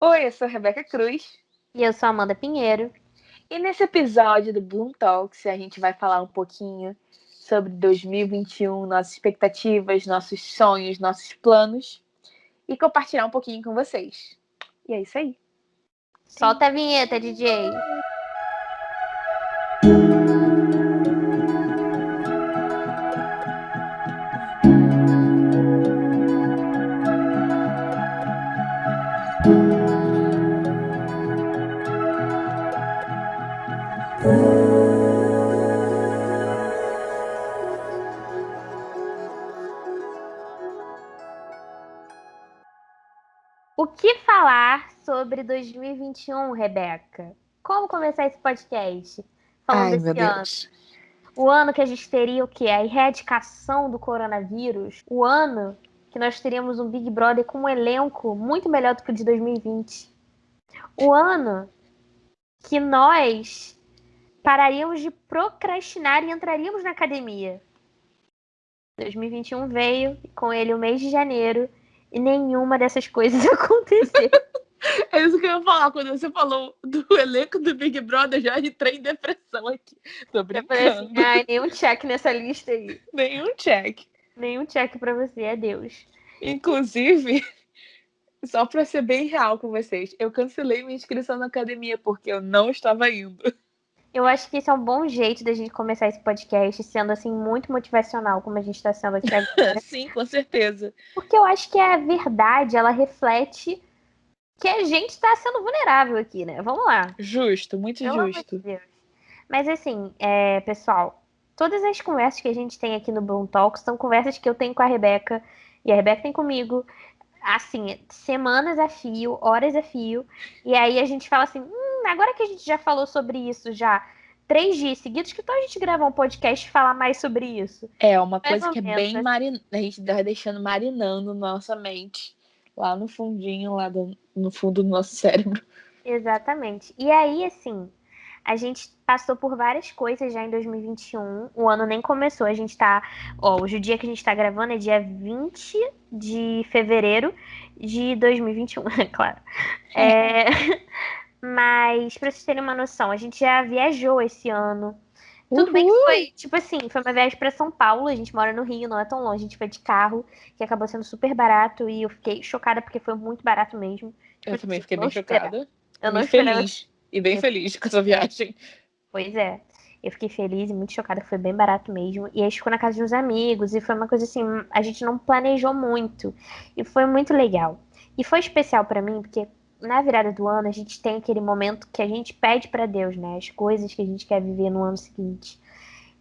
Oi, eu sou a Rebeca Cruz E eu sou a Amanda Pinheiro. e nesse episódio do Bloom Talks a gente vai falar um pouquinho sobre 2021, nossas expectativas, nossos sonhos, nossos planos e compartilhar um pouquinho com vocês. E é isso aí. Solta a vinheta, DJ. O que falar sobre 2021, Rebeca? Como começar esse podcast falando Ai, meu desse ano? Deus. O ano que a gente teria o quê? A erradicação do coronavírus. O ano que nós teríamos um Big Brother com um elenco muito melhor do que o de 2020. O ano que nós pararíamos de procrastinar e entraríamos na academia. 2021 veio, e com ele o mês de janeiro, e nenhuma dessas coisas aconteceu. É isso que eu ia falar. Quando você falou do elenco do Big Brother, já entrei em depressão aqui. Tô Eu falei assim, brincando. ai, nenhum check nessa lista aí. Nenhum check. Nenhum check pra você, é Deus. Inclusive, só pra ser bem real com vocês, eu cancelei minha inscrição na academia porque eu não estava indo. Eu acho que esse é um bom jeito da gente começar esse podcast, sendo assim, muito motivacional, como a gente tá sendo aqui agora. Sim, com certeza. Porque eu acho que a verdade, ela reflete que a gente tá sendo vulnerável aqui, né? Vamos lá. Justo, muito Pelo amor de justo. Deus. Mas assim, pessoal, todas as conversas que a gente tem aqui no Bloom Talks são conversas que eu tenho com a Rebeca e a Rebeca tem comigo, assim, semanas a fio, horas a fio. E aí a gente fala assim, agora que a gente já falou sobre isso já 3 dias seguidos, que tal a gente gravar um podcast e falar mais sobre isso? É uma Mais coisa ou que é menos, bem né? marin... A gente vai deixando marinando na nossa mente, lá no fundinho, no fundo do nosso cérebro. Exatamente. E aí, assim, a gente passou por várias coisas já em 2021. O ano nem começou. A gente tá. Ó, hoje o dia que a gente tá gravando é dia 20 de fevereiro de 2021, é claro. É, mas, pra vocês terem uma noção, a gente já viajou esse ano. Tudo bem que Uhul! foi, tipo assim, foi uma viagem pra São Paulo. A gente mora no Rio, não é tão longe. A gente foi de carro, que acabou sendo super barato. E eu fiquei chocada porque foi muito barato mesmo. Tipo Eu também assim, fiquei não bem esperava. chocada Eu não e esperava. feliz. E bem Eu, feliz com essa é, viagem. Pois é. Eu fiquei feliz e muito chocada, que foi bem barato mesmo. E a gente ficou na casa de uns amigos, e foi uma coisa assim, a gente não planejou muito. E foi muito legal. E foi especial pra mim, porque na virada do ano a gente tem aquele momento que a gente pede pra Deus, né? As coisas que a gente quer viver no ano seguinte.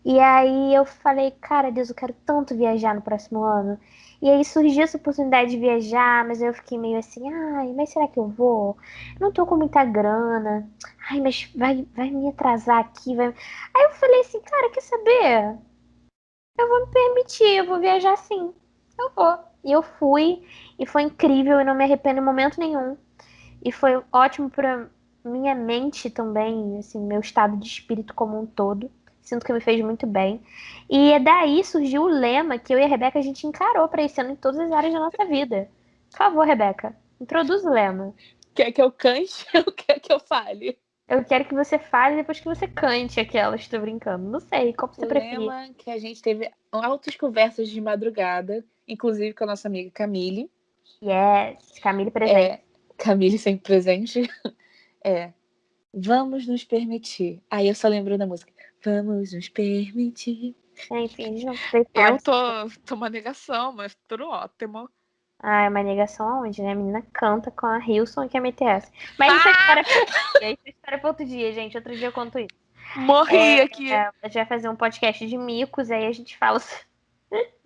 E aí eu falei, cara, Deus, eu quero tanto viajar no próximo ano. E aí surgiu essa oportunidade de viajar, mas eu fiquei meio assim, ai, mas será que eu vou? Eu não tô com muita grana. Ai, mas vai me atrasar aqui, vai. Aí eu falei assim, cara, quer saber? Eu vou me permitir, eu vou viajar sim. Eu vou. E eu fui, e foi incrível, e não me arrependo em momento nenhum. E foi ótimo pra minha mente também, assim, meu estado de espírito como um todo. Sinto que me fez muito bem. E é daí surgiu o lema que eu e a Rebeca a gente encarou para esse ano em todas as áreas da nossa vida. Por favor, Rebeca, introduz o lema. Quer que eu cante ou quer que eu fale? Eu quero que você fale depois que você cante aquela. Estou brincando. Não sei, como O você preferir. lema que a gente teve altas conversas de madrugada, inclusive com a nossa amiga Camille. Yes, Camille presente. Camille sempre presente. É, vamos nos permitir. Aí eu só lembro da música. Vamos nos permitir. Enfim, a gente não foi Eu tão. tô uma negação, mas tudo ótimo. Ah, é uma negação aonde, né? A menina canta com a Hilson e com a MTS. Mas isso é Ah! história pra outro dia. Isso é história pra outro dia, gente. Outro dia eu conto isso. Morri aqui. A gente vai fazer um podcast de micos, aí a gente fala.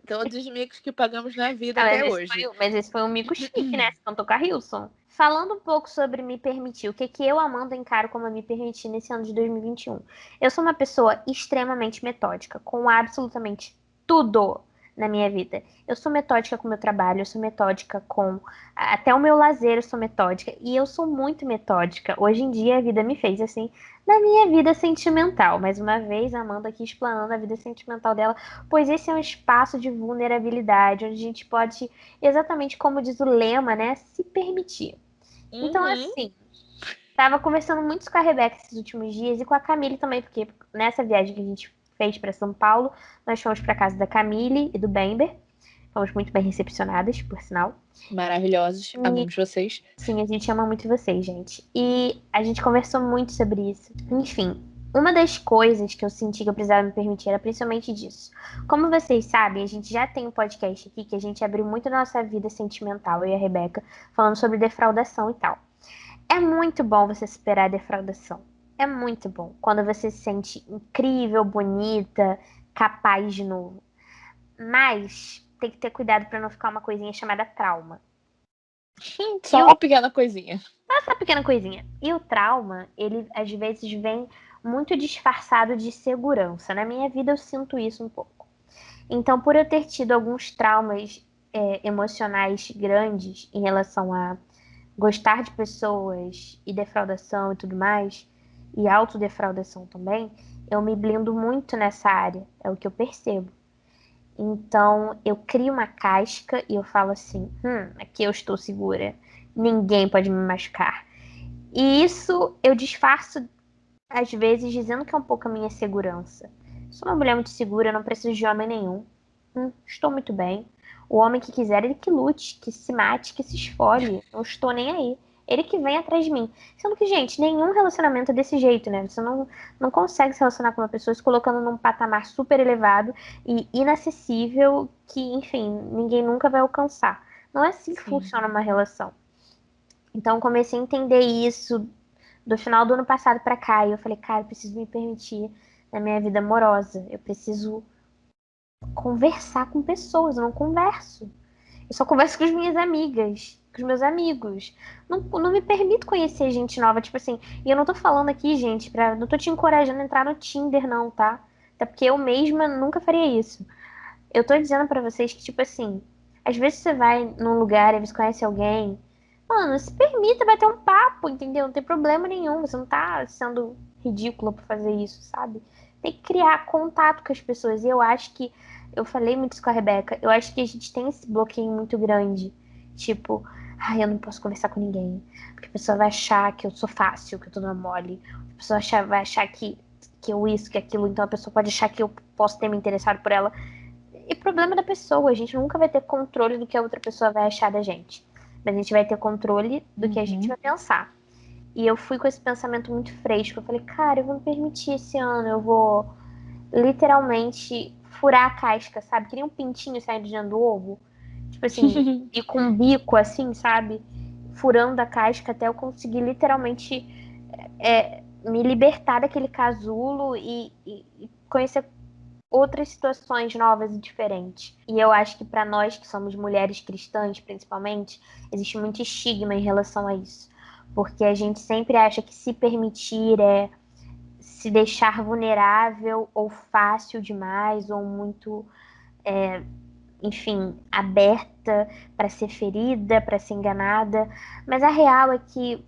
Todos os micos que pagamos na vida Ah, até hoje. mas esse foi um mico chique, né? Você cantou com a Hilson. Falando um pouco sobre me permitir, o que que eu, Amanda, encaro como me permitir nesse ano de 2021. Eu sou uma pessoa extremamente metódica, com absolutamente tudo na minha vida. Eu sou metódica com o meu trabalho, eu sou metódica com até o meu lazer, eu sou metódica. E eu sou muito metódica. Hoje em dia a vida me fez assim, na minha vida sentimental. Mais uma vez, a Amanda aqui explanando a vida sentimental dela, pois esse é um espaço de vulnerabilidade, onde a gente pode, exatamente como diz o lema, né, se permitir. Então, Uhum. assim, tava conversando muito com a Rebeca esses últimos dias e com a Camille também, porque nessa viagem que a gente fez para São Paulo, nós fomos para casa da Camille e do Bember. Fomos muito bem recepcionadas, por sinal. Maravilhosos. E Amamos vocês. sim, a gente ama muito vocês, gente. E a gente conversou muito sobre isso. Enfim, uma das coisas que eu senti que eu precisava me permitir era principalmente disso. Como vocês sabem, a gente já tem um podcast aqui que a gente abriu muito a nossa vida sentimental, eu e a Rebeca, falando sobre defraudação e tal. É muito bom você superar a defraudação. É muito bom. Quando você se sente incrível, bonita, capaz de novo. Mas tem que ter cuidado para não ficar uma coisinha chamada trauma. E Só o uma pequena coisinha. essa pequena coisinha. E o trauma, ele às vezes vem muito disfarçado de segurança. Na minha vida eu sinto isso um pouco. Então, por eu ter tido alguns traumas emocionais grandes em relação a gostar de pessoas e defraudação e tudo mais, e autodefraudação também, eu me blindo muito nessa área, é o que eu percebo. Então, eu crio uma casca e eu falo assim: aqui eu estou segura, ninguém pode me machucar. E isso eu disfarço, às vezes, dizendo que é um pouco a minha segurança. Sou uma mulher muito segura, não preciso de homem nenhum. Estou muito bem. O homem que quiser, ele que lute, que se mate, que se esfolhe. Não estou nem aí. Ele que vem atrás de mim. Sendo que, gente, nenhum relacionamento é desse jeito, né? Você não consegue se relacionar com uma pessoa se colocando num patamar super elevado e inacessível que, enfim, ninguém nunca vai alcançar. Não é assim que Sim. funciona uma relação. Então, comecei a entender isso do final do ano passado pra cá. E eu falei, cara, eu preciso me permitir na minha vida amorosa. Eu preciso conversar com pessoas. Eu não converso. Eu só converso com as minhas amigas, com os meus amigos. Não me permito conhecer gente nova, tipo assim. E eu não tô falando aqui, gente, não tô te encorajando a entrar no Tinder, não, tá? Até porque eu mesma nunca faria isso. Eu tô dizendo pra vocês que, tipo assim, às vezes você vai num lugar e você conhece alguém. Mano, se permita bater um papo, entendeu? Não tem problema nenhum. Você não tá sendo ridícula por fazer isso, sabe? Tem que criar contato com as pessoas. E eu acho que. Eu falei muito isso com a Rebeca. Eu acho que a gente tem esse bloqueio muito grande. Tipo, ai, eu não posso conversar com ninguém. Porque a pessoa vai achar que eu sou fácil, que eu tô na mole. A pessoa vai achar que eu isso, que aquilo. Então a pessoa pode achar que eu posso ter me interessado por ela. E problema da pessoa, a gente nunca vai ter controle do que a outra pessoa vai achar da gente. Mas a gente vai ter controle do que a gente vai pensar. E eu fui com esse pensamento muito fresco. Eu falei, cara, eu vou me permitir esse ano, eu vou literalmente furar a casca, sabe? Que nem um pintinho saindo de dentro do ovo. Tipo assim, e com um bico assim, sabe? Furando a casca até eu conseguir literalmente me libertar daquele casulo e conhecer outras situações novas e diferentes. E eu acho que para nós que somos mulheres cristãs, principalmente, existe muito estigma em relação a isso. Porque a gente sempre acha que se permitir é se deixar vulnerável ou fácil demais ou muito, enfim, aberta para ser ferida, para ser enganada. Mas a real é que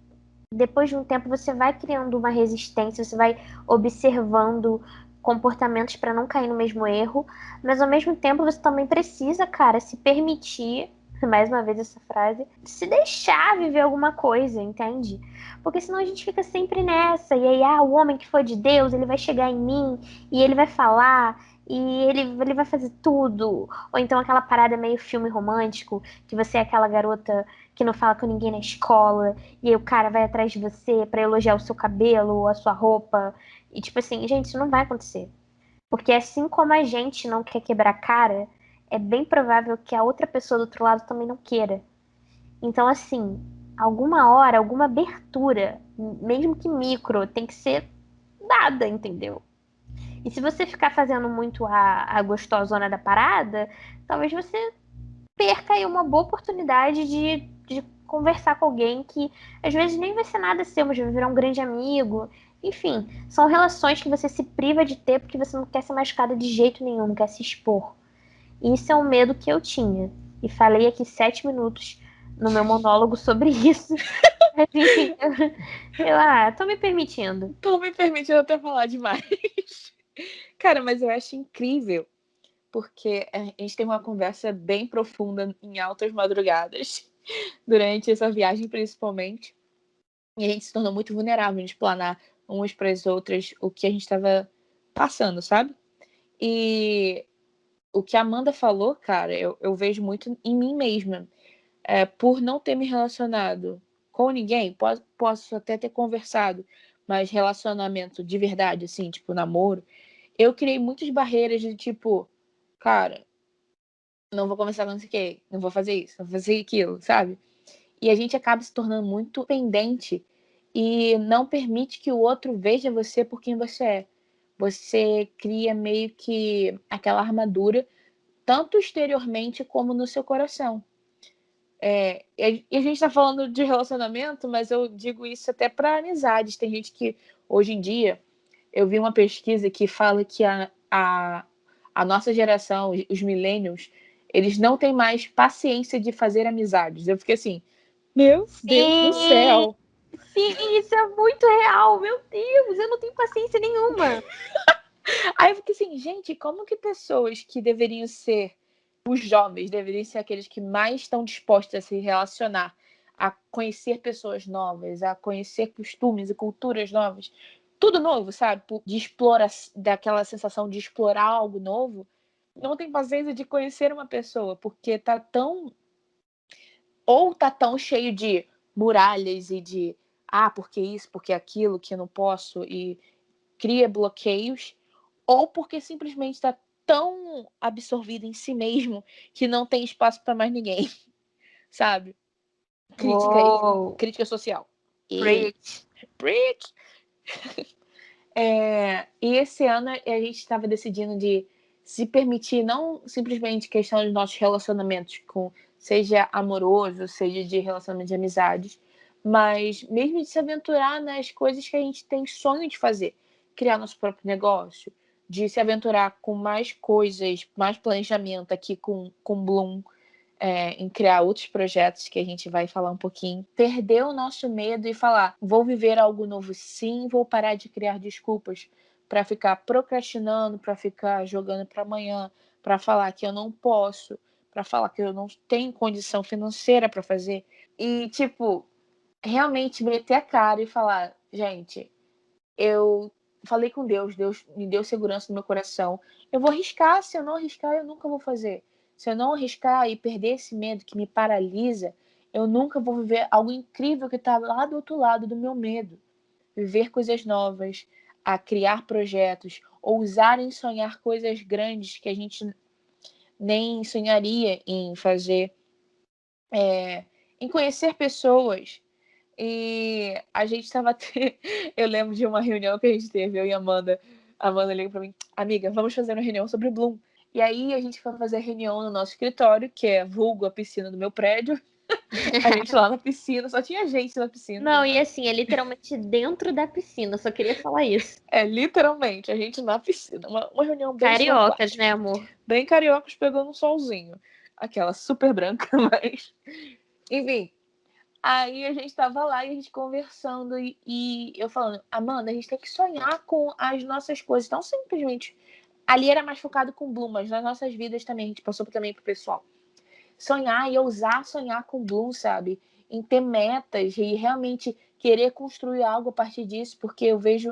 depois de um tempo você vai criando uma resistência, você vai observando comportamentos para não cair no mesmo erro, mas ao mesmo tempo você também precisa, cara, se permitir, mais uma vez essa frase, se deixar viver alguma coisa, entende? Porque senão a gente fica sempre nessa, e aí, o homem que foi de Deus, ele vai chegar em mim e ele vai falar. E ele vai fazer tudo. Ou então aquela parada meio filme romântico, que você é aquela garota que não fala com ninguém na escola, e aí o cara vai atrás de você pra elogiar o seu cabelo, a sua roupa. E tipo assim, gente, isso não vai acontecer. Porque assim como a gente não quer quebrar a cara, é bem provável que a outra pessoa do outro lado também não queira. Então, assim, alguma hora, alguma abertura, mesmo que micro, tem que ser dada, entendeu? E se você ficar fazendo muito a gostosona da parada, talvez você perca aí uma boa oportunidade de conversar com alguém que às vezes nem vai ser nada seu, mas vai virar um grande amigo. Enfim, são relações que você se priva de ter porque você não quer ser machucada de jeito nenhum, não quer se expor. E isso é um medo que eu tinha. E falei aqui 7 minutos no meu monólogo sobre isso. Mas, enfim, tô me permitindo. Tô me permitindo até falar demais. Cara, mas eu acho incrível, porque a gente tem uma conversa bem profunda em altas madrugadas. durante essa viagem, principalmente. E a gente se tornou muito vulnerável de explanar umas para as outras o que a gente estava passando, sabe? E o que a Amanda falou, cara, eu vejo muito em mim mesma. Por não ter me relacionado com ninguém, posso até ter conversado, mas relacionamento de verdade, assim, tipo, namoro, eu criei muitas barreiras de tipo, cara, não vou conversar com não sei quem, não vou fazer isso, não vou fazer aquilo, sabe? E a gente acaba se tornando muito pendente e não permite que o outro veja você por quem você é. Você cria meio que aquela armadura, tanto exteriormente como no seu coração. E a gente tá falando de relacionamento, mas eu digo isso até para amizades. Tem gente que, hoje em dia, eu vi uma pesquisa que fala que a nossa geração, os millennials, eles não têm mais paciência de fazer amizades. Eu fiquei assim, meu Deus do Sim, céu. sim, isso é muito real. Meu Deus, eu não tenho paciência nenhuma. Aí eu fiquei assim, gente, como que pessoas que deveriam ser os jovens, deveriam ser aqueles que mais estão dispostos a se relacionar, a conhecer pessoas novas, a conhecer costumes e culturas novas, tudo novo, sabe? De explorar, daquela sensação de explorar algo novo, não tem paciência de conhecer uma pessoa, porque tá tão ou tá tão cheio de muralhas e de porque isso, porque aquilo, que eu não posso e cria bloqueios, ou porque simplesmente está tão absorvido em si mesmo que não tem espaço para mais ninguém, sabe? Crítica aí, Uou, crítica social. E preach. preach. E esse ano a gente estava decidindo de se permitir não simplesmente questão dos nossos relacionamentos, com seja amoroso, seja de relacionamento de amizades, mas mesmo de se aventurar nas coisas que a gente tem sonho de fazer, criar nosso próprio negócio, de se aventurar com mais coisas, mais planejamento aqui com Bloom, em criar outros projetos que a gente vai falar um pouquinho. Perder o nosso medo e falar, vou viver algo novo sim, vou parar de criar desculpas para ficar procrastinando, para ficar jogando para amanhã, para falar que eu não posso, para falar que eu não tenho condição financeira para fazer. E, tipo, realmente meter a cara e falar, gente, eu falei com Deus, Deus me deu segurança no meu coração. Eu vou arriscar, se eu não arriscar, eu nunca vou fazer. Se eu não arriscar e perder esse medo que me paralisa, eu nunca vou viver algo incrível que está lá do outro lado do meu medo. Viver coisas novas, a criar projetos, ousar em sonhar coisas grandes que a gente nem sonharia em fazer, em conhecer pessoas. E a gente estava. Eu lembro de uma reunião que a gente teve, eu e a Amanda. A Amanda liga para mim, amiga, vamos fazer uma reunião sobre o Bloom. E aí a gente foi fazer reunião no nosso escritório, que é vulgo a piscina do meu prédio. A gente lá na piscina, só tinha gente na piscina. Não, e assim, é literalmente dentro da piscina, só queria falar isso. Literalmente, a gente na piscina. Uma reunião bem Cariocas, suave. né, amor? Bem cariocas pegando um solzinho. Aquela super branca, mas. Enfim, aí a gente tava lá e a gente conversando e eu falando, Amanda, a gente tem que sonhar com as nossas coisas. Então, simplesmente, ali era mais focado com Bloom, mas nas nossas vidas também, a gente passou também pro pessoal. Sonhar e ousar sonhar com Bloom, sabe? Em ter metas e realmente querer construir algo a partir disso, porque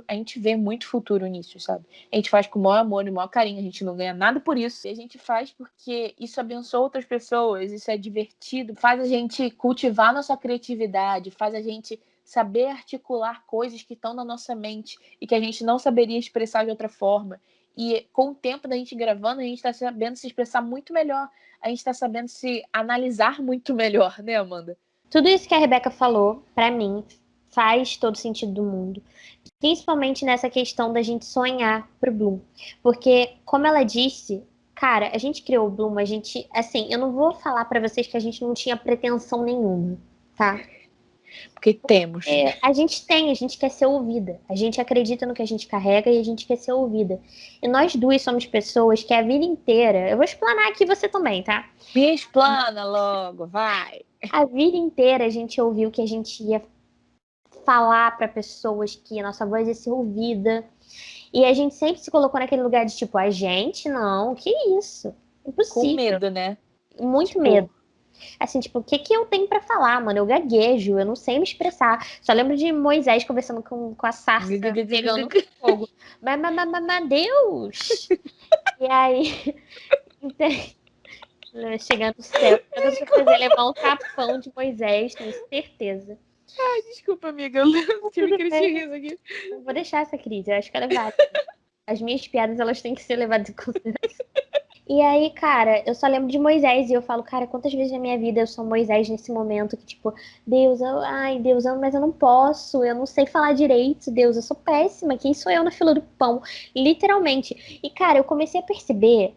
a gente vê muito futuro nisso, sabe? A gente faz com o maior amor e o maior carinho, a gente não ganha nada por isso. E a gente faz porque isso abençoa outras pessoas, isso é divertido, faz a gente cultivar nossa criatividade, faz a gente saber articular coisas que estão na nossa mente e que a gente não saberia expressar de outra forma. E com o tempo da gente gravando, a gente está sabendo se expressar muito melhor, a gente está sabendo se analisar muito melhor, né, Amanda? Tudo isso que a Rebeca falou, pra mim, faz todo sentido do mundo. Principalmente nessa questão da gente sonhar pro Bloom. Porque, como ela disse, cara, a gente criou o Bloom, a gente, assim, eu não vou falar pra vocês que a gente não tinha pretensão nenhuma, tá? Porque temos. A gente quer ser ouvida. A gente acredita no que a gente carrega e a gente quer ser ouvida. E nós duas somos pessoas que a vida inteira. Eu vou explanar aqui você também, tá? Me explana logo, vai. A vida inteira a gente ouviu que a gente ia falar para pessoas, que a nossa voz ia ser ouvida. E a gente sempre se colocou naquele lugar de tipo, a gente não, que isso? Com Impossível. medo, né? Muito Tipo, medo. Assim, tipo, o que que eu tenho pra falar, mano? Eu gaguejo, eu não sei me expressar. Só lembro de Moisés conversando com a sarça pegando fogo. Mas Deus! E aí, então, chegando no céu, eu vou fazer levar um tapão de Moisés, tenho certeza. Ai, desculpa, amiga, eu tive Tudo crise de bem, riso aqui. não vou deixar essa crise, eu acho que ela é válida. As minhas piadas, elas têm que ser levadas em consideração. E aí, cara, eu só lembro de Moisés e eu falo, cara, quantas vezes na minha vida eu sou Moisés nesse momento que, tipo, Deus, mas eu não posso, eu não sei falar direito, Deus, eu sou péssima, quem sou eu na fila do pão? Literalmente. E, cara, eu comecei a perceber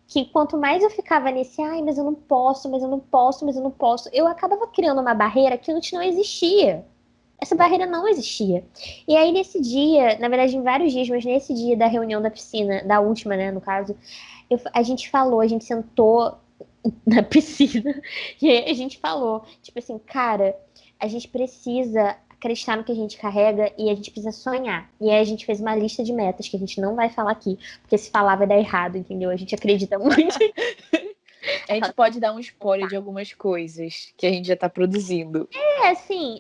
que quanto mais eu ficava nesse, mas eu não posso, mas eu não posso, mas eu não posso, eu acabava criando uma barreira que antes não existia. Essa barreira não existia. E aí, nesse dia, na verdade, em vários dias, mas nesse dia da reunião da piscina, da última, né, no caso, a gente falou, a gente sentou na piscina e aí a gente falou, tipo assim, cara, a gente precisa acreditar no que a gente carrega e a gente precisa sonhar. E aí a gente fez uma lista de metas que a gente não vai falar aqui, porque se falar vai dar errado, entendeu? A gente acredita muito. A gente pode dar um spoiler de algumas coisas que a gente já tá produzindo. Assim,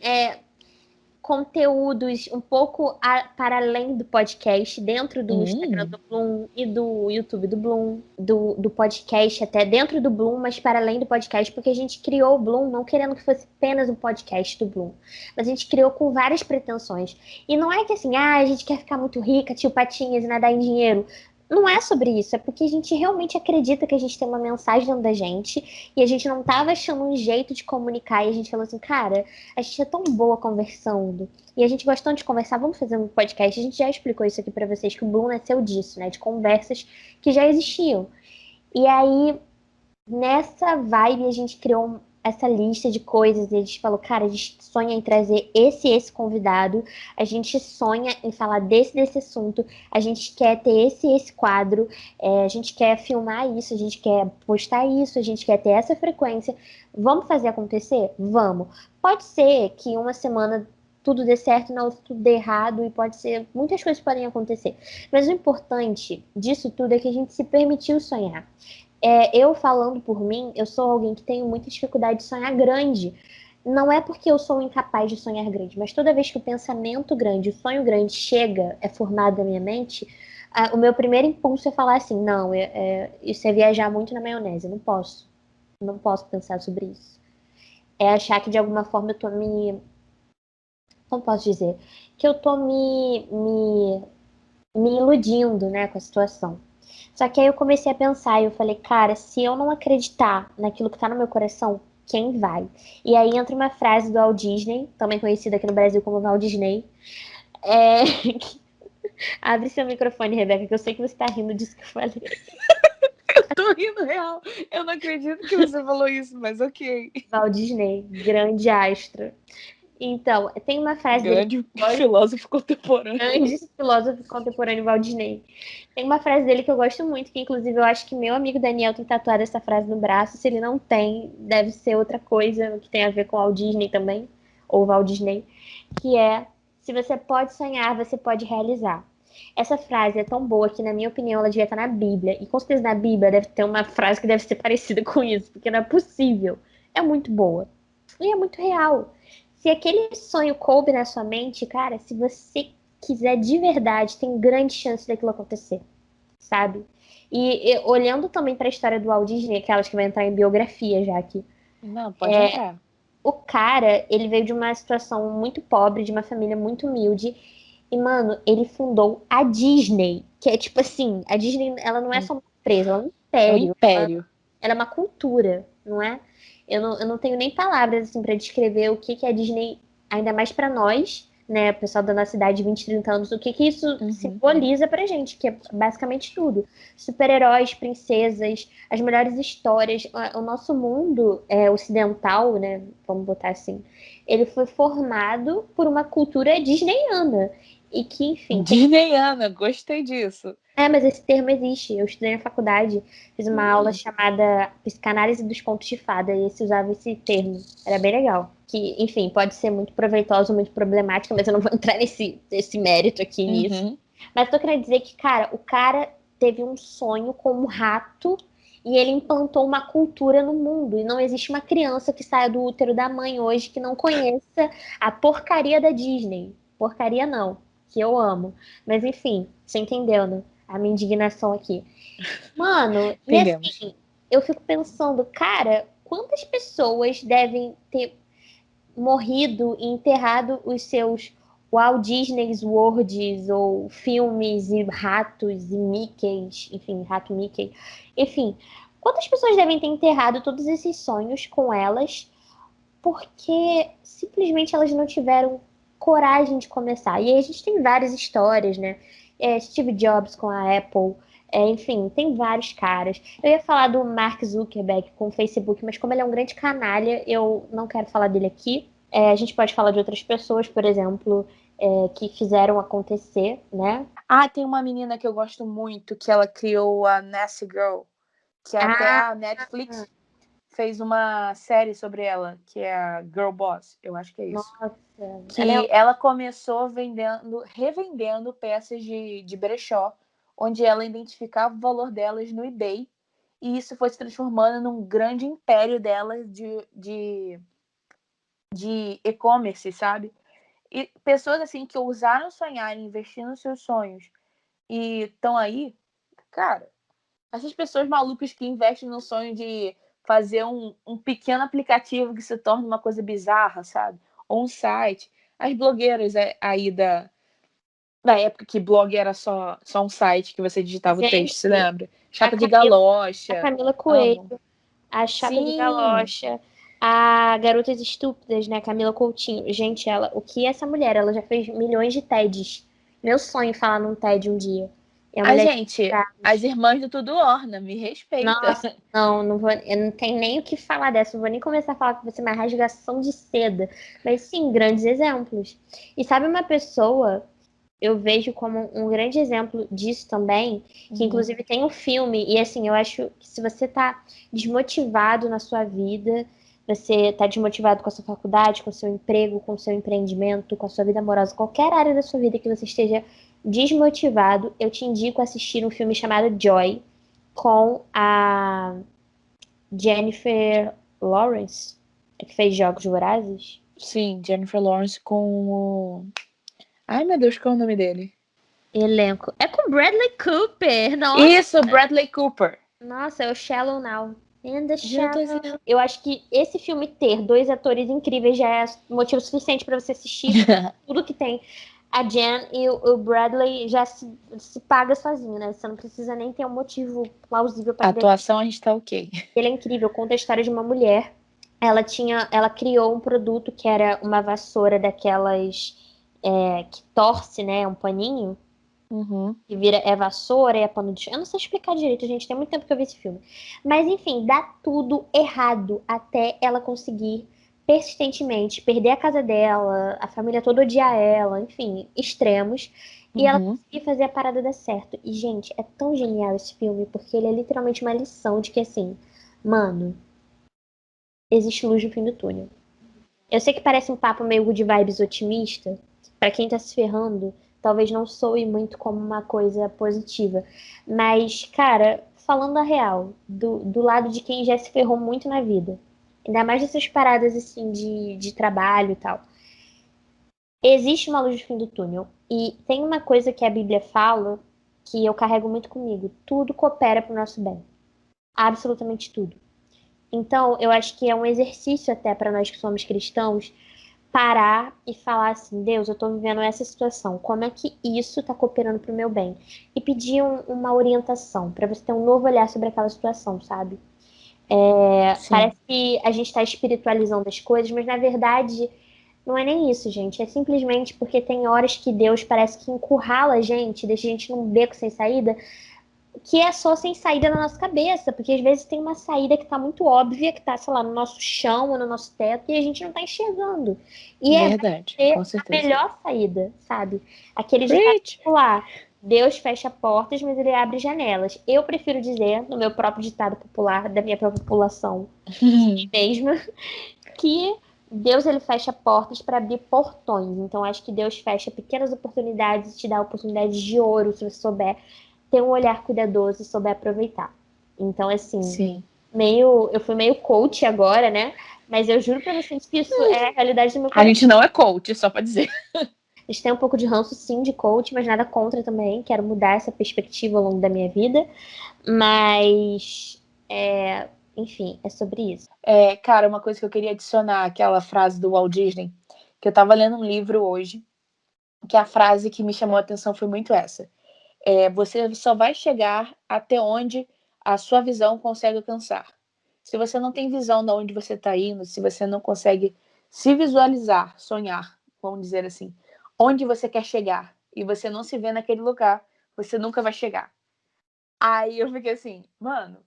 conteúdos um pouco para além do podcast, dentro do Instagram do Bloom e do YouTube do Bloom, do podcast até dentro do Bloom, mas para além do podcast, porque a gente criou o Bloom não querendo que fosse apenas um podcast do Bloom, mas a gente criou com várias pretensões. E não é que assim, a gente quer ficar muito rica, tio Patinhas, e nadar em dinheiro. Não é sobre isso, é porque a gente realmente acredita que a gente tem uma mensagem dentro da gente e a gente não tava achando um jeito de comunicar e a gente falou assim, cara, a gente é tão boa conversando e a gente gosta tanto de conversar, vamos fazer um podcast. A gente já explicou isso aqui pra vocês, que o Bloom nasceu disso, né, de conversas que já existiam. E aí, nessa vibe, a gente criou essa lista de coisas e a gente falou, cara, a gente sonha em trazer esse convidado, a gente sonha em falar desse assunto, a gente quer ter esse quadro, a gente quer filmar isso, a gente quer postar isso, a gente quer ter essa frequência. Vamos fazer acontecer? Vamos. Pode ser que uma semana tudo dê certo, na outra tudo dê errado, e pode ser, muitas coisas podem acontecer. Mas o importante disso tudo é que a gente se permitiu sonhar. Eu falando por mim, eu sou alguém que tenho muita dificuldade de sonhar grande. Não é porque eu sou incapaz de sonhar grande, mas toda vez que o pensamento grande, o sonho grande chega, é formado na minha mente, o meu primeiro impulso é falar assim, não, isso é viajar muito na maionese, eu não posso pensar sobre isso. É achar que de alguma forma eu tô como posso dizer? Que eu tô me iludindo, né, com a situação. Só que aí eu comecei a pensar e eu falei, cara, se eu não acreditar naquilo que tá no meu coração, quem vai? E aí entra uma frase do Walt Disney, também conhecido aqui no Brasil como Walt Disney. É... Abre seu microfone, Rebeca, que eu sei que você tá rindo disso que eu falei. Eu tô rindo real. Eu não acredito que você falou isso, mas ok. Walt Disney, grande astro. Então, tem uma frase dele. Grande filósofo contemporâneo. Grande filósofo contemporâneo Walt Disney. Tem uma frase dele que eu gosto muito, que inclusive eu acho que meu amigo Daniel tem tatuado essa frase no braço. Se ele não tem, deve ser outra coisa que tem a ver com Walt Disney também, ou Walt Disney, que é: se você pode sonhar, você pode realizar. Essa frase é tão boa que, na minha opinião, ela devia estar na Bíblia. E com certeza na Bíblia deve ter uma frase que deve ser parecida com isso, porque não é possível. É muito boa. E é muito real. Se aquele sonho coube na sua mente, cara, se você quiser de verdade, tem grande chance daquilo acontecer, sabe? E olhando também para a história do Walt Disney, aquelas que vai entrar em biografia já aqui. Não, pode entrar. O cara, ele veio de uma situação muito pobre, de uma família muito humilde. E, mano, ele fundou a Disney, que é tipo assim, a Disney, ela não é só uma empresa, ela é um É um império. império. Ela é uma cultura, não é? Eu não tenho nem palavras assim para descrever o que é a Disney, ainda mais para nós, né, o pessoal da nossa idade, 20, 30 anos, o que isso simboliza pra gente, que é basicamente tudo. Super-heróis, princesas, as melhores histórias, o nosso mundo ocidental, né, vamos botar assim, ele foi formado por uma cultura disneyana. E que, enfim. Disneyana, gostei disso. Mas esse termo existe. Eu estudei na faculdade, fiz uma aula chamada Psicanálise dos Contos de Fada, e esse usava esse termo. Era bem legal. Que, enfim, pode ser muito proveitosa, muito problemática, mas eu não vou entrar nesse mérito aqui nisso. Mas tô querendo dizer que, cara, o cara teve um sonho com um rato E ele implantou uma cultura no mundo. E não existe uma criança que saia do útero da mãe hoje que não conheça a porcaria da Disney. Porcaria não, que eu amo. Mas enfim, você entendeu, né? A minha indignação aqui. Mano, e Entendemos. assim, eu fico pensando, cara, quantas pessoas devem ter morrido e enterrado os seus Walt Disney's Worlds ou filmes e ratos e Mickeys, enfim, rato Mickey. Enfim, quantas pessoas devem ter enterrado todos esses sonhos com elas porque simplesmente elas não tiveram coragem de começar. E aí a gente tem várias histórias, né? Steve Jobs com a Apple, enfim, tem vários caras. Eu ia falar do Mark Zuckerberg com o Facebook, mas como ele é um grande canalha, eu não quero falar dele aqui. A gente pode falar de outras pessoas, por exemplo, que fizeram acontecer, né? Ah, tem uma menina que eu gosto muito, que ela criou a Nasty Girl, que até Ah, a Netflix fez uma série sobre ela, que é a Girl Boss, eu acho que é isso. nossa, Que ela começou revendendo peças de brechó, onde ela identificava o valor delas no eBay, e isso foi se transformando num grande império dela de e-commerce, sabe? E pessoas assim que ousaram sonhar em investir nos seus sonhos e estão aí, cara, essas pessoas malucas que investem no sonho de fazer um pequeno aplicativo que se torna uma coisa bizarra, sabe? Ou um site. As blogueiras aí da época que blog era só um site que você digitava o texto, se gente, lembra? a Chata de Camila, a galocha. Camila Amo. Coelho, a Chata de Sim, Galocha, a Garotas Estúpidas, né? Camila Coutinho. Gente, o que é essa mulher? Ela já fez milhões de TEDs. Meu sonho é falar num TED um dia. É a a mulher de gente, as dados. irmãs do Tudo Orna, me respeita. Nossa, não vou, eu não tenho nem o que falar dessa. Não vou nem começar a falar com você, mas rasgação de seda. Mas sim, grandes exemplos. E sabe uma pessoa eu vejo como um grande exemplo disso também, que Uhum. inclusive tem um filme, e assim, eu acho que se você tá desmotivado na sua vida, você tá desmotivado com a sua faculdade, com o seu emprego, com o seu empreendimento, com a sua vida amorosa, qualquer área da sua vida que você esteja desmotivado, eu te indico assistir um filme chamado Joy, com a Jennifer Lawrence, que fez Jogos Vorazes. Sim, Jennifer Lawrence com o. Ai, meu Deus, qual é o nome dele? Elenco. É com Bradley Cooper, nossa! Isso, Bradley Cooper. Nossa, é o Shallow Now. In the Já tô assim. Shallow. Eu acho que esse filme ter dois atores incríveis já é motivo suficiente pra você assistir, porque tudo que tem a Jen e o Bradley já se paga sozinho, né? Você não precisa nem ter um motivo plausível pra A querer. atuação a gente tá ok. Ele é incrível, conta a história de uma mulher. Ela criou um produto que era uma vassoura daquelas que torce, né? Um paninho Uhum. que vira vassoura, é pano de chão. Eu não sei explicar direito, gente. Tem muito tempo que eu vi esse filme. Mas enfim, dá tudo errado até ela conseguir persistentemente perder a casa dela, a família toda odiar ela, enfim, extremos. E ela Uhum. conseguir fazer a parada dar certo. E, gente, é tão genial esse filme, porque ele é literalmente uma lição de que, assim, mano, existe luz no fim do túnel. Eu sei que parece um papo meio good vibes otimista. Pra quem tá se ferrando, talvez não soe muito como uma coisa positiva. Mas, cara, falando a real, do lado de quem já se ferrou muito na vida, ainda mais dessas paradas assim de trabalho e tal, existe uma luz no fim do túnel. E tem uma coisa que a Bíblia fala que eu carrego muito comigo: tudo coopera pro nosso bem. Absolutamente tudo. Então, eu acho que é um exercício até para nós que somos cristãos parar e falar assim, Deus, eu tô vivendo essa situação, como é que isso tá cooperando pro meu bem? E pedir uma orientação, para você ter um novo olhar sobre aquela situação, sabe? Sim, Parece que a gente tá espiritualizando as coisas, mas na verdade não é nem isso, gente. É simplesmente porque tem horas que Deus parece que encurrala a gente, deixa a gente num beco sem saída, que é só sem saída na nossa cabeça, porque às vezes tem uma saída que tá muito óbvia, que tá, sei lá, no nosso chão ou no nosso teto, e a gente não tá enxergando. E vai verdade, ser com a certeza. melhor saída, sabe? Aquele ditado Preach! popular, Deus fecha portas, mas ele abre janelas. Eu prefiro dizer, no meu próprio ditado popular, da minha própria população, mesma, que Deus ele fecha portas para abrir portões. Então acho que Deus fecha pequenas oportunidades e te dá oportunidades de ouro se você souber ter um olhar cuidadoso e souber aproveitar. Então, assim, Sim. eu fui meio coach agora, né? Mas eu juro pra vocês que isso é a realidade do meu A coração. gente não é coach, só pra dizer. A gente tem um pouco de ranço, sim, de coach, mas nada contra também. Quero mudar essa perspectiva ao longo da minha vida. Mas, enfim, é sobre isso. Cara, uma coisa que eu queria adicionar, aquela frase do Walt Disney, que eu tava lendo um livro hoje, que a frase que me chamou a atenção foi muito essa. Você só vai chegar até onde a sua visão consegue alcançar. Se você não tem visão de onde você está indo, se você não consegue se visualizar, sonhar, vamos dizer assim, onde você quer chegar, e você não se vê naquele lugar, você nunca vai chegar. Aí eu fiquei assim, mano,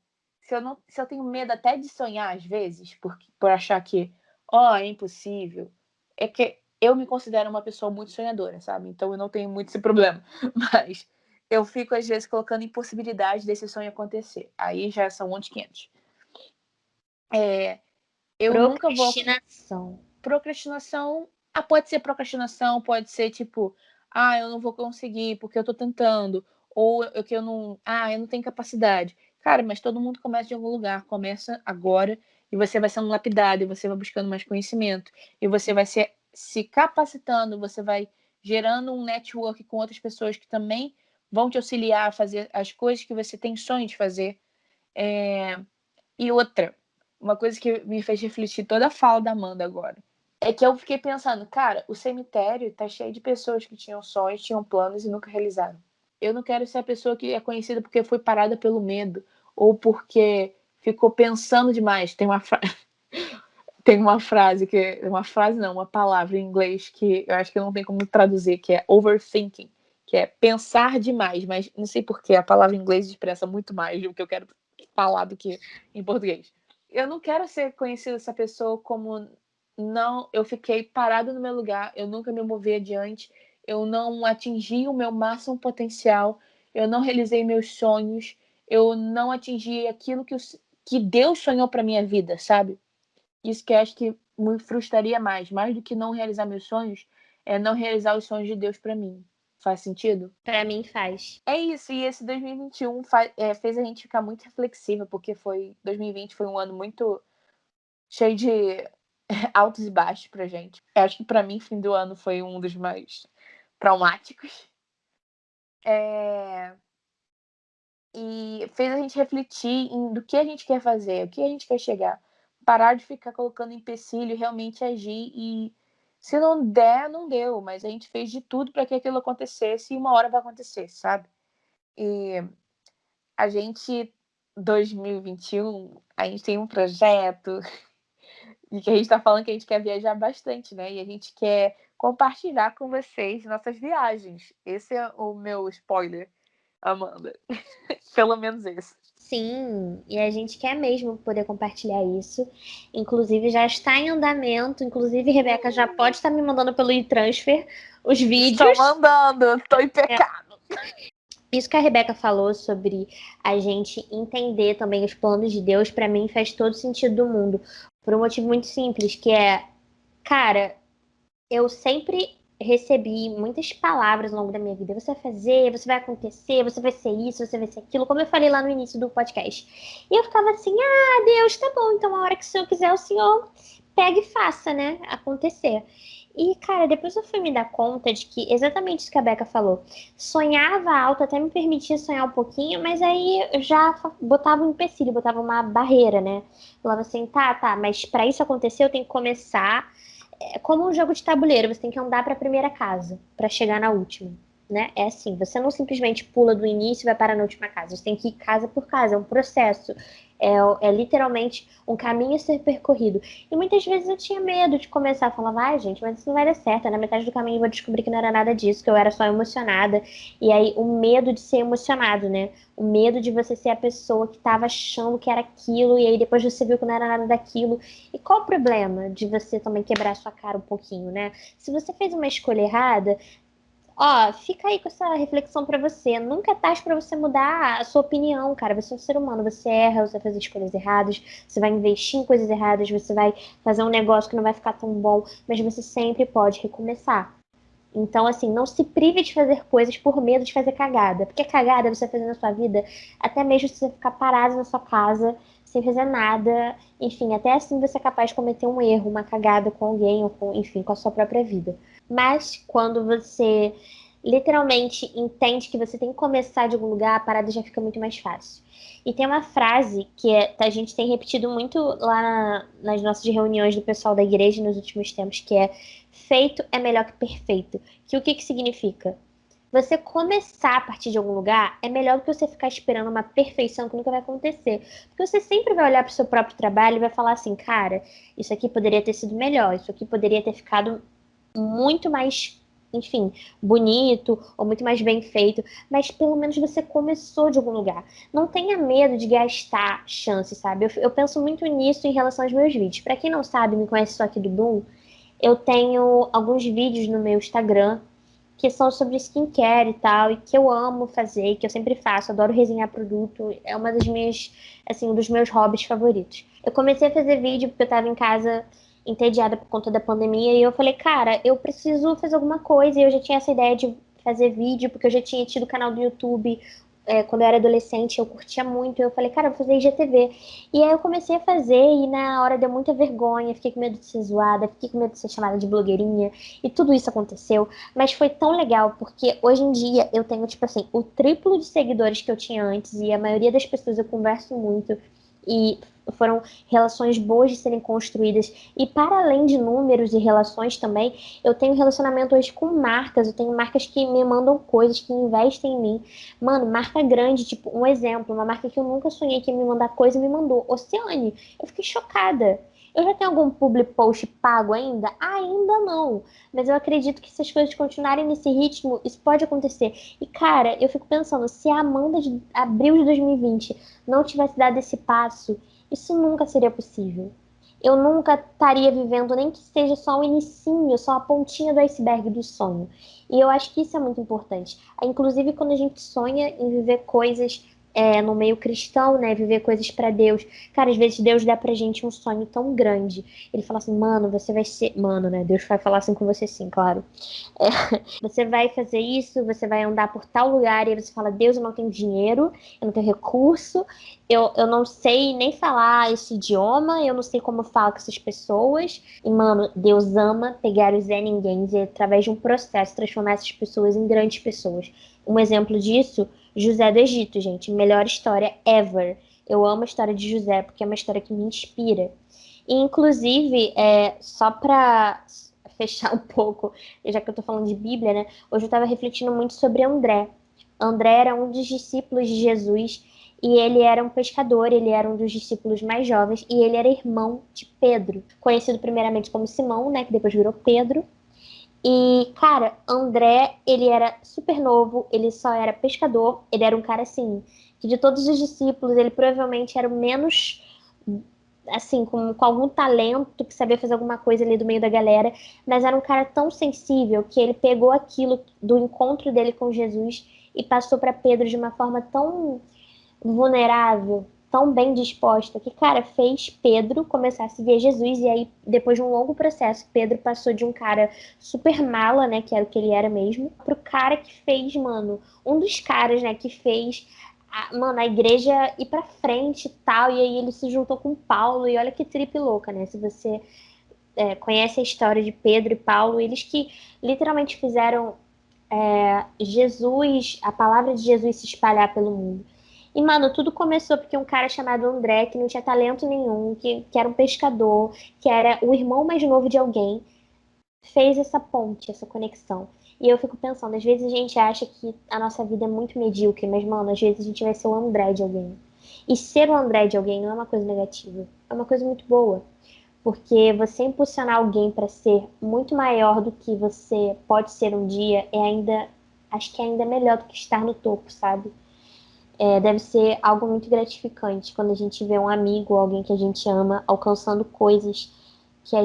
se eu tenho medo até de sonhar às vezes, por achar que, é impossível, é que eu me considero uma pessoa muito sonhadora, sabe? Então eu não tenho muito esse problema. Mas eu fico, às vezes, colocando impossibilidade desse sonho acontecer. Aí já são uns 500. Eu nunca vou. Procrastinação. Procrastinação. Pode ser procrastinação, pode ser tipo, eu não vou conseguir porque eu tô tentando. Ou que eu não. Eu não tenho capacidade. Cara, mas todo mundo começa de algum lugar. Começa agora e você vai sendo lapidado, e você vai buscando mais conhecimento. E você vai se capacitando, você vai gerando um network com outras pessoas que também vão te auxiliar a fazer as coisas que você tem sonho de fazer. E outra, uma coisa que me fez refletir toda a fala da Amanda agora, é que eu fiquei pensando, cara, o cemitério tá cheio de pessoas que tinham sonhos, tinham planos e nunca realizaram. Eu não quero ser a pessoa que é conhecida porque foi parada pelo medo ou porque ficou pensando demais. Tem uma frase que uma frase não, uma palavra em inglês que eu acho que não tem como traduzir, que é overthinking, que é pensar demais, mas não sei por que a palavra em inglês expressa muito mais do que eu quero falar do que em português. Eu não quero ser conhecida essa pessoa como não, eu fiquei parada no meu lugar, eu nunca me movi adiante, eu não atingi o meu máximo potencial, eu não realizei meus sonhos, eu não atingi aquilo que Deus sonhou para minha vida, sabe? Isso que eu acho que me frustraria mais do que não realizar meus sonhos, é não realizar os sonhos de Deus para mim. Faz sentido? Pra mim faz. É isso, e esse 2021 fez a gente ficar muito reflexiva, porque 2020 foi um ano muito cheio de altos e baixos pra gente. Eu acho que pra mim, fim do ano foi um dos mais traumáticos. E fez a gente refletir do que a gente quer fazer, o que a gente quer chegar. Parar de ficar colocando empecilho e realmente agir. E se não der, não deu. Mas a gente fez de tudo para que aquilo acontecesse e uma hora vai acontecer, sabe? E a gente, 2021, a gente tem um projeto e que a gente tá falando que a gente quer viajar bastante, né? E a gente quer compartilhar com vocês nossas viagens. Esse é o meu spoiler, Amanda. Pelo menos esse. Sim, e a gente quer mesmo poder compartilhar isso. Inclusive, já está em andamento. Inclusive, Rebeca já pode estar me mandando pelo e-transfer os Estou vídeos. mandando, estou em pecado. Isso que a Rebeca falou sobre a gente entender também os planos de Deus, pra mim faz todo sentido do mundo. Por um motivo muito simples, que é, cara, eu sempre recebi muitas palavras ao longo da minha vida. Você vai fazer, você vai acontecer, você vai ser isso, você vai ser aquilo, como eu falei lá no início do podcast. E eu ficava assim, Deus, tá bom, então a hora que o Senhor quiser, o Senhor pega e faça, né, acontecer. E, cara, depois eu fui me dar conta de que exatamente isso que a Becca falou. Sonhava alto, até me permitia sonhar um pouquinho, mas aí eu já botava um empecilho, botava uma barreira, né? Falava assim, tá, mas pra isso acontecer eu tenho que começar como um jogo de tabuleiro, você tem que andar para a primeira casa para chegar na última, né? É assim, você não simplesmente pula do início e vai parar na última casa. Você tem que ir casa por casa, é um processo. É literalmente um caminho a ser percorrido. E muitas vezes eu tinha medo de começar. Falava, gente, mas isso não vai dar certo. Na metade do caminho eu vou descobrir que não era nada disso, que eu era só emocionada. E aí o medo de ser emocionado, né? O medo de você ser a pessoa que estava achando que era aquilo, e aí depois você viu que não era nada daquilo. E qual o problema de você também quebrar sua cara um pouquinho, né? Se você fez uma escolha errada, fica aí com essa reflexão pra você. Nunca é tarde pra você mudar a sua opinião, cara. Você é um ser humano, você erra, você vai fazer escolhas erradas, você vai investir em coisas erradas, você vai fazer um negócio que não vai ficar tão bom, mas você sempre pode recomeçar. Então, assim, não se prive de fazer coisas por medo de fazer cagada. Porque cagada você vai fazer na sua vida, até mesmo se você ficar parado na sua casa, sem fazer nada. Enfim, até assim você é capaz de cometer um erro, uma cagada com alguém, ou com, enfim, com a sua própria vida. Mas quando você literalmente entende que você tem que começar de algum lugar, a parada já fica muito mais fácil. E tem uma frase que a gente tem repetido muito lá nas nossas reuniões do pessoal da igreja nos últimos tempos, que é feito é melhor que perfeito. Que o que significa? Você começar a partir de algum lugar é melhor do que você ficar esperando uma perfeição que nunca vai acontecer. Porque você sempre vai olhar para o seu próprio trabalho e vai falar assim, cara, isso aqui poderia ter sido melhor, isso aqui poderia ter ficado muito mais, enfim, bonito ou muito mais bem feito, mas pelo menos você começou de algum lugar. Não tenha medo de gastar chances, sabe? Eu penso muito nisso em relação aos meus vídeos. Para quem não sabe, me conhece só aqui do Boom, eu tenho alguns vídeos no meu Instagram que são sobre skincare e tal, e que eu amo fazer, que eu sempre faço, adoro resenhar produto, é uma das minhas, assim, um dos meus hobbies favoritos. Eu comecei a fazer vídeo porque eu tava em casa entediada por conta da pandemia, e eu falei, cara, eu preciso fazer alguma coisa, e eu já tinha essa ideia de fazer vídeo, porque eu já tinha tido canal do YouTube, quando eu era adolescente, eu curtia muito, eu falei, cara, eu vou fazer IGTV. E aí eu comecei a fazer, e na hora deu muita vergonha, fiquei com medo de ser zoada, fiquei com medo de ser chamada de blogueirinha, e tudo isso aconteceu. Mas foi tão legal, porque hoje em dia eu tenho, tipo assim, o triplo de seguidores que eu tinha antes, e a maioria das pessoas eu converso muito, e foram relações boas de serem construídas. E para além de números e relações também, eu tenho relacionamento hoje com marcas, eu tenho marcas que me mandam coisas, que investem em mim. Mano, marca grande, tipo, um exemplo, uma marca que eu nunca sonhei que ia me mandar coisa e me mandou. Oceane, eu fiquei chocada. Eu já tenho algum public post pago ainda? Ainda não. Mas eu acredito que se as coisas continuarem nesse ritmo, isso pode acontecer. E, cara, eu fico pensando, se a Amanda de abril de 2020 não tivesse dado esse passo, isso nunca seria possível. Eu nunca estaria vivendo, nem que seja só o inicinho, só a pontinha do iceberg do sonho. E eu acho que isso é muito importante. Inclusive, quando a gente sonha em viver coisas no meio cristão, né? Viver coisas pra Deus. Cara, às vezes Deus dá pra gente um sonho tão grande. Ele fala assim, mano, você vai ser. Mano, né? Deus vai falar assim com você sim, claro. É, você vai fazer isso, você vai andar por tal lugar, e aí você fala, Deus, eu não tenho dinheiro, eu não tenho recurso, eu não sei nem falar esse idioma, eu não sei como falar com essas pessoas. E, mano, Deus ama pegar os Zé Ninguéms e, através de um processo, transformar essas pessoas em grandes pessoas. Um exemplo disso, José do Egito, gente. Melhor história ever. Eu amo a história de José, porque é uma história que me inspira. E, inclusive, só pra fechar um pouco, já que eu tô falando de Bíblia, né? Hoje eu tava refletindo muito sobre André. André era um dos discípulos de Jesus e ele era um pescador, ele era um dos discípulos mais jovens e ele era irmão de Pedro, conhecido primeiramente como Simão, né, que depois virou Pedro. E, cara, André, ele era super novo, ele só era pescador, ele era um cara assim, que de todos os discípulos, ele provavelmente era o menos, assim, com algum talento, que sabia fazer alguma coisa ali do meio da galera, mas era um cara tão sensível que ele pegou aquilo do encontro dele com Jesus e passou para Pedro de uma forma tão vulnerável, tão bem disposta, que, cara, fez Pedro começar a seguir Jesus. E aí, depois de um longo processo, Pedro passou de um cara super mala, né, que era o que ele era mesmo, pro cara que fez, mano, um dos caras, né, que fez mano, a igreja ir pra frente e tal, e aí ele se juntou com Paulo, e olha que trip louca, né? Se você conhece a história de Pedro e Paulo, eles que literalmente fizeram Jesus, a palavra de Jesus se espalhar pelo mundo. E, mano, tudo começou porque um cara chamado André, que não tinha talento nenhum, que era um pescador, que era o irmão mais novo de alguém, fez essa ponte, essa conexão. E eu fico pensando, às vezes a gente acha que a nossa vida é muito medíocre, mas, mano, às vezes a gente vai ser o André de alguém. E ser o André de alguém não é uma coisa negativa, é uma coisa muito boa. Porque você impulsionar alguém para ser muito maior do que você pode ser um dia é ainda, acho que é ainda melhor do que estar no topo, sabe? Deve ser algo muito gratificante quando a gente vê um amigo, alguém que a gente ama, alcançando coisas que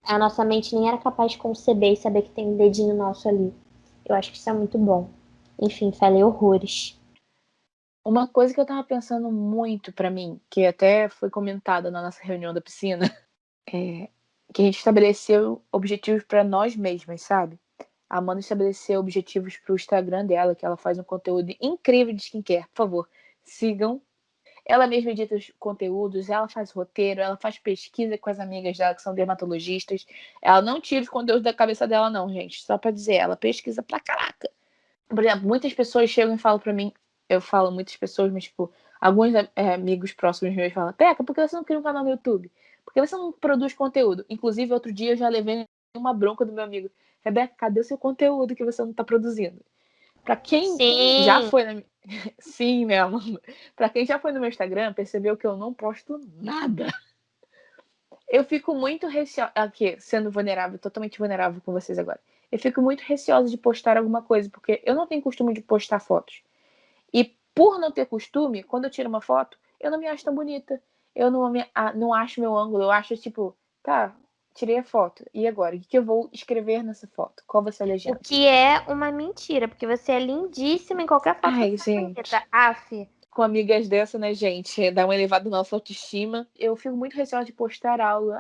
a nossa mente nem era capaz de conceber e saber que tem um dedinho nosso ali. Eu acho que isso é muito bom. Enfim, falei horrores. Uma coisa que eu tava pensando muito pra mim, que até foi comentada na nossa reunião da piscina, é que a gente estabeleceu objetivos pra nós mesmas, sabe? A Amanda estabeleceu objetivos pro Instagram dela, que ela faz um conteúdo incrível de skincare. Por favor, sigam. Ela mesma edita os conteúdos, ela faz roteiro, ela faz pesquisa com as amigas dela que são dermatologistas. Ela não tira os conteúdos da cabeça dela, não, gente. Só pra dizer, ela pesquisa pra caraca. Por exemplo, muitas pessoas chegam e falam pra mim, eu falo muitas pessoas, mas tipo, alguns amigos próximos meus falam, Teca, por que você não cria um canal no YouTube? Por que você não produz conteúdo? Inclusive, outro dia eu já levei uma bronca do meu amigo. Rebeca, cadê o seu conteúdo que você não tá produzindo? Pra quem já Sim. foi na... Sim, né, Amanda? Pra quem já foi no meu Instagram, percebeu que eu não posto nada. Eu fico muito receosa. Aqui, sendo vulnerável, totalmente vulnerável com vocês agora. Eu fico muito receosa de postar alguma coisa, porque eu não tenho costume de postar fotos. E por não ter costume, quando eu tiro uma foto, eu não me acho tão bonita. Eu não acho meu ângulo. Eu acho tipo, tá, tirei a foto. E agora? O que eu vou escrever nessa foto? Qual vai ser a O legenda? que é uma mentira, porque você é lindíssima em qualquer foto Ai, você é bonita. gente. Aff. Com amigas dessa, né, gente? Dá uma elevada na nossa autoestima. Eu fico muito receosa de postar algo.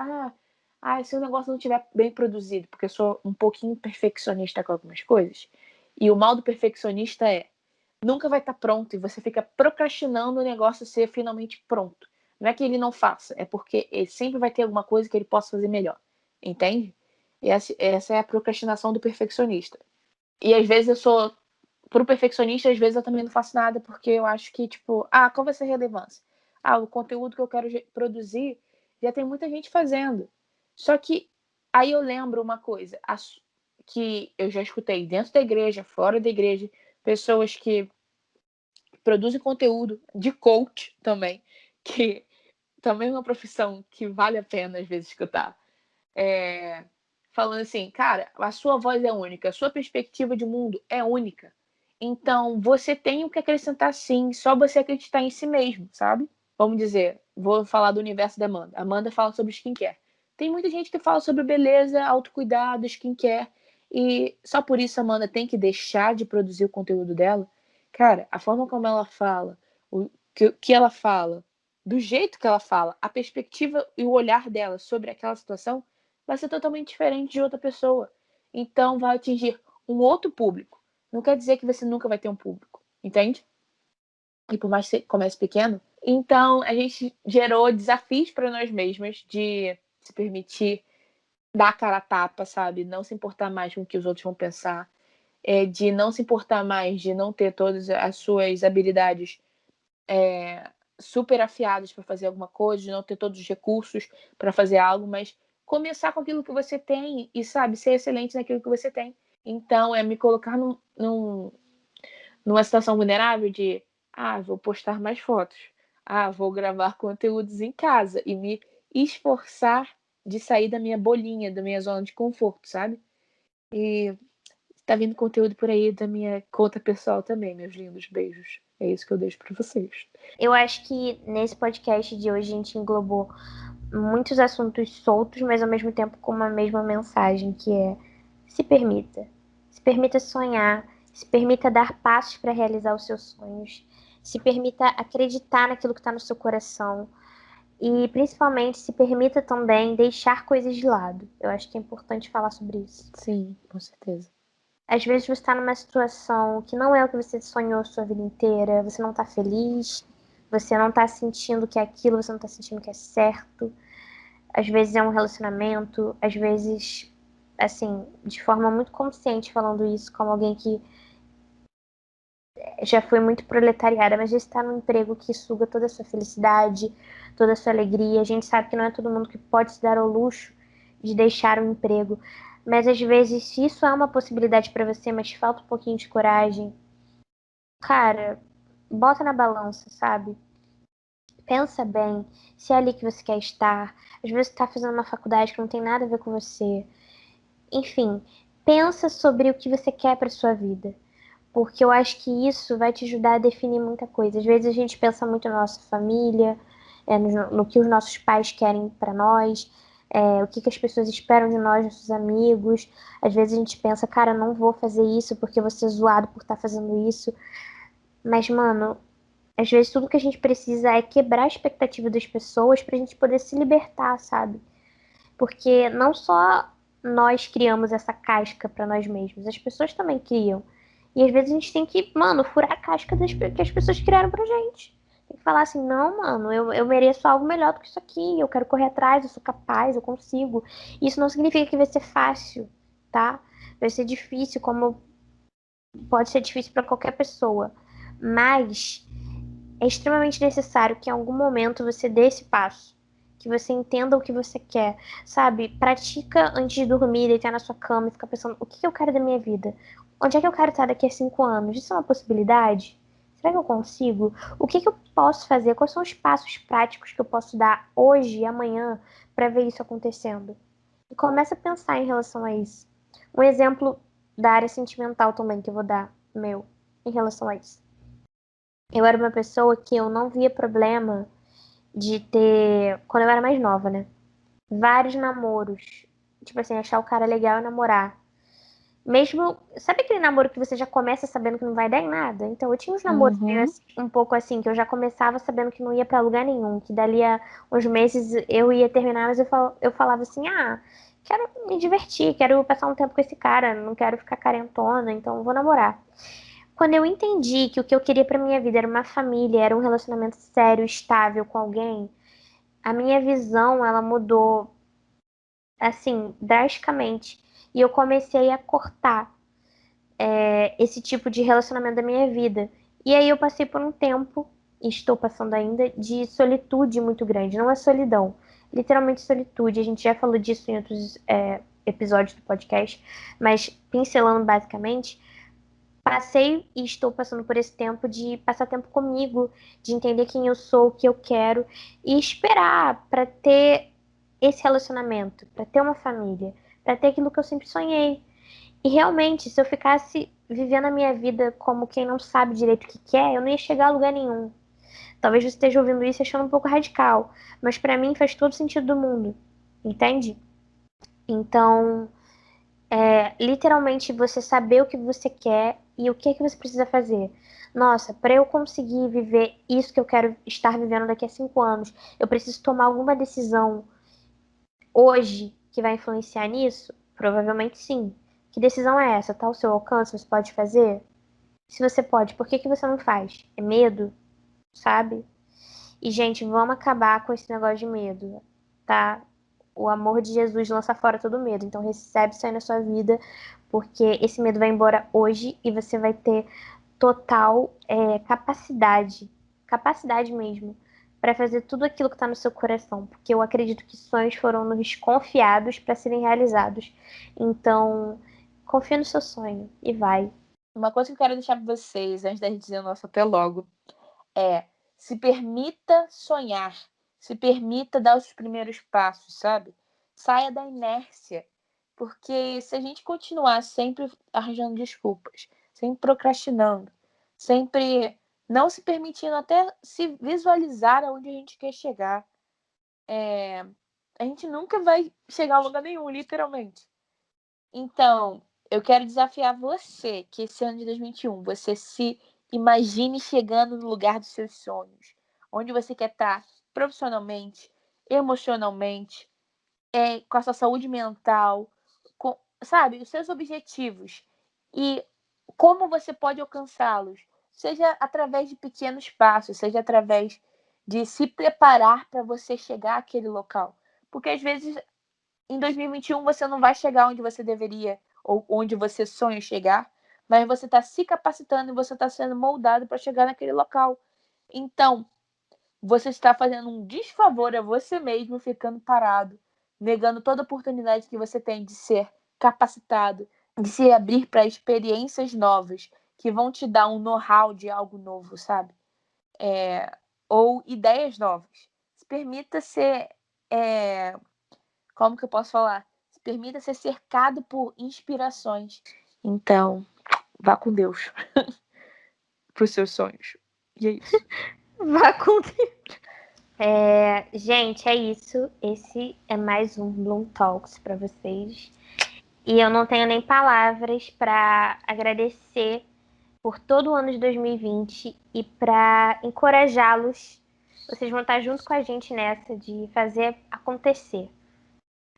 Se o negócio não estiver bem produzido, porque eu sou um pouquinho perfeccionista com algumas coisas. E o mal do perfeccionista é nunca vai estar pronto e você fica procrastinando o negócio ser finalmente pronto. Não é que ele não faça, é porque ele sempre vai ter alguma coisa que ele possa fazer melhor. Entende? E essa é a procrastinação do perfeccionista. E às vezes eu sou pro perfeccionista, às vezes eu também não faço nada, porque eu acho que, tipo, qual vai ser a relevância? O conteúdo que eu quero produzir já tem muita gente fazendo. Só que aí eu lembro uma coisa, que eu já escutei dentro da igreja, fora da igreja, pessoas que produzem conteúdo de coach também, que também é uma profissão que vale a pena às vezes escutar. Falando assim, cara, a sua voz é única, a sua perspectiva de mundo é única. Então, você tem o que acrescentar sim, só você acreditar em si mesmo, sabe? Vamos dizer, vou falar do universo da Amanda. Amanda fala sobre skincare. Tem muita gente que fala sobre beleza, autocuidado, skincare, e só por isso a Amanda tem que deixar de produzir o conteúdo dela. Cara, a forma como ela fala, o que ela fala, do jeito que ela fala, a perspectiva e o olhar dela sobre aquela situação vai ser totalmente diferente de outra pessoa. Então, vai atingir um outro público. Não quer dizer que você nunca vai ter um público, entende? E por mais que você comece pequeno. Então, a gente gerou desafios para nós mesmas de se permitir dar a cara a tapa, sabe? Não se importar mais com o que os outros vão pensar. De não se importar mais, de não ter todas as suas habilidades super afiadas para fazer alguma coisa, de não ter todos os recursos para fazer algo, mas começar com aquilo que você tem e, sabe, ser excelente naquilo que você tem. Então, é me colocar numa situação vulnerável de, vou postar mais fotos, vou gravar conteúdos em casa e me esforçar de sair da minha bolinha, da minha zona de conforto, sabe? E tá vindo conteúdo por aí da minha conta pessoal também, meus lindos beijos. É isso que eu deixo para vocês. Eu acho que nesse podcast de hoje a gente englobou muitos assuntos soltos, mas ao mesmo tempo com uma mesma mensagem, que é se permita. Se permita sonhar, se permita dar passos para realizar os seus sonhos, se permita acreditar naquilo que está no seu coração e principalmente se permita também deixar coisas de lado. Eu acho que é importante falar sobre isso. Sim, com certeza. Às vezes você está numa situação que não é o que você sonhou a sua vida inteira, você não está feliz, você não está sentindo que é aquilo, você não está sentindo que é certo. Às vezes é um relacionamento, às vezes, assim, de forma muito consciente falando isso, como alguém que já foi muito proletariada, mas já está num emprego que suga toda a sua felicidade, toda a sua alegria. A gente sabe que não é todo mundo que pode se dar ao luxo de deixar o emprego, mas às vezes, se isso é uma possibilidade para você, mas te falta um pouquinho de coragem, cara, bota na balança, sabe? Pensa bem se é ali que você quer estar. Às vezes você está fazendo uma faculdade que não tem nada a ver com você. Enfim, pensa sobre o que você quer para sua vida, porque eu acho que isso vai te ajudar a definir muita coisa. Às vezes a gente pensa muito na nossa família, no que os nossos pais querem para nós, o que as pessoas esperam de nós, nossos amigos. Às vezes a gente pensa, cara, não vou fazer isso porque eu vou ser zoado por estar fazendo isso. Mas, mano, às vezes tudo que a gente precisa é quebrar a expectativa das pessoas pra gente poder se libertar, sabe? Porque não só nós criamos essa casca pra nós mesmos. As pessoas também criam. E às vezes a gente tem que, mano, furar a casca que as pessoas criaram pra gente. Tem que falar assim, não, mano, eu mereço algo melhor do que isso aqui. Eu quero correr atrás, eu sou capaz, eu consigo. Isso não significa que vai ser fácil, tá? Vai ser difícil, como pode ser difícil pra qualquer pessoa. Mas é extremamente necessário que em algum momento você dê esse passo. Que você entenda o que você quer, sabe? Pratica antes de dormir, deitar na sua cama e ficar pensando: o que eu quero da minha vida? Onde é que eu quero estar daqui a 5 anos? Isso é uma possibilidade? Será que eu consigo? O que eu posso fazer? Quais são os passos práticos que eu posso dar hoje e amanhã para ver isso acontecendo? E começa a pensar em relação a isso. Um exemplo da área sentimental também que eu vou dar, meu, em relação a isso. Eu era uma pessoa que eu não via problema de ter, quando eu era mais nova, né? Vários namoros. Tipo assim, achar o cara legal e namorar. Mesmo, sabe aquele namoro que você já começa sabendo que não vai dar em nada? Então eu tinha uns namoros meio Uhum. assim, um pouco assim, que eu já começava sabendo que não ia pra lugar nenhum, que dali a uns meses eu ia terminar, mas eu falava assim, quero me divertir, quero passar um tempo com esse cara, não quero ficar carentona, então vou namorar. Quando eu entendi que o que eu queria pra minha vida era uma família, era um relacionamento sério, estável com alguém, a minha visão, ela mudou, assim, drasticamente. E eu comecei a cortar esse tipo de relacionamento da minha vida. E aí eu passei por um tempo, e estou passando ainda, de solitude muito grande. Não é solidão, literalmente solitude. A gente já falou disso em outros episódios do podcast, mas pincelando basicamente, passei e estou passando por esse tempo de passar tempo comigo, de entender quem eu sou, o que eu quero e esperar para ter esse relacionamento, para ter uma família, para ter aquilo que eu sempre sonhei. E realmente, se eu ficasse vivendo a minha vida como quem não sabe direito o que quer, eu não ia chegar a lugar nenhum. Talvez você esteja ouvindo isso achando um pouco radical, mas para mim faz todo sentido do mundo, entende? Então, literalmente você saber o que você quer e o que é que você precisa fazer. Nossa, para eu conseguir viver isso que eu quero estar vivendo daqui a 5 anos, eu preciso tomar alguma decisão hoje que vai influenciar nisso? Provavelmente sim. Que decisão é essa? Tá ao seu alcance? Você pode fazer? Se você pode, por que que você não faz? É medo, sabe? E, gente, vamos acabar com esse negócio de medo, tá? O amor de Jesus lança fora todo medo. Então, recebe isso aí na sua vida, porque esse medo vai embora hoje e você vai ter total capacidade mesmo, para fazer tudo aquilo que tá no seu coração. Porque eu acredito que sonhos foram nos confiados para serem realizados. Então, confia no seu sonho e vai. Uma coisa que eu quero deixar para vocês, antes da gente dizer o nosso até logo, é: se permita sonhar, se permita dar os primeiros passos, sabe? Saia da inércia, porque se a gente continuar sempre arranjando desculpas, sempre procrastinando, sempre não se permitindo até se visualizar aonde a gente quer chegar, a gente nunca vai chegar a lugar nenhum, literalmente. Então, eu quero desafiar você que esse ano de 2021 você se imagine chegando no lugar dos seus sonhos, onde você quer estar profissionalmente, emocionalmente, com a sua saúde mental, com, sabe, os seus objetivos e como você pode alcançá-los, seja através de pequenos passos, seja através de se preparar para você chegar àquele local. Porque às vezes em 2021 você não vai chegar onde você deveria ou onde você sonha chegar, mas você está se capacitando e você está sendo moldado para chegar naquele local. Então, você está fazendo um desfavor a você mesmo ficando parado, negando toda oportunidade que você tem de ser capacitado, de se abrir para experiências novas que vão te dar um know-how de algo novo, sabe? Ou ideias novas. Se permita ser como que eu posso falar? Se permita ser cercado por inspirações. Então, vá com Deus pros seus sonhos. E é isso. Vá com gente, é isso. Esse é mais um Bloom Talks para vocês. E eu não tenho nem palavras para agradecer por todo o ano de 2020 e para encorajá-los. Vocês vão estar junto com a gente nessa de fazer acontecer.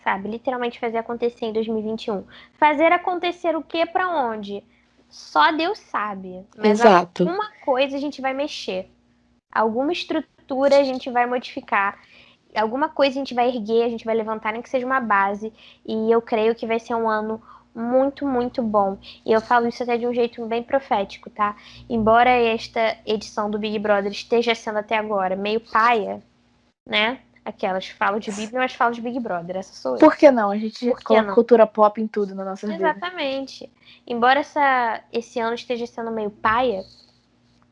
sabe? Literalmente fazer acontecer em 2021. Fazer acontecer o quê pra onde? Só Deus sabe. Mas Exato. alguma coisa a gente vai mexer. Alguma estrutura a gente vai modificar. Alguma coisa a gente vai erguer, a gente vai levantar, nem que seja uma base. E eu creio que vai ser um ano muito, muito bom. E eu falo isso até de um jeito bem profético, tá? Embora esta edição do Big Brother esteja sendo até agora meio paia, né? Aquelas falam de Bíblia, mas falam de Big Brother. Essa sou eu. Por que não? A gente Por que coloca não? cultura pop em tudo na nossa vida. Exatamente. Embora esse ano esteja sendo meio paia,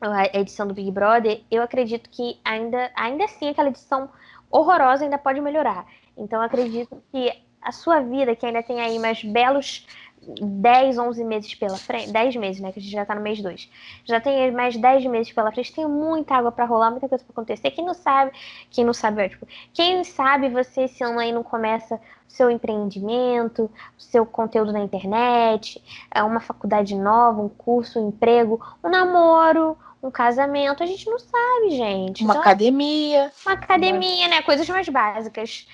a edição do Big Brother, eu acredito que ainda assim aquela edição horrorosa ainda pode melhorar. Então eu acredito que a sua vida, que ainda tem aí mais belos 10, 11 meses pela frente, 10 meses, né, que a gente já tá no mês 2. Já tem aí mais 10 meses pela frente, tem muita água pra rolar, muita coisa pra acontecer. Quem não sabe, tipo, quem sabe você esse ano aí não começa o seu empreendimento, o seu conteúdo na internet, uma faculdade nova, um curso, um emprego, um namoro, um casamento, a gente não sabe, gente. Uma Então, academia. uma academia, né? Coisas mais básicas.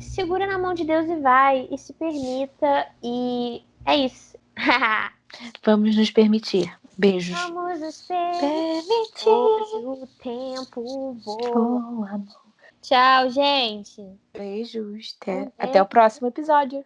Segura na mão de Deus e vai. E se permita. E é isso. Vamos nos permitir. Beijos. Vamos nos Permitir. Hoje o tempo voa. Oh, amor. Tchau, gente. Beijos. Um Até o beijo. próximo episódio.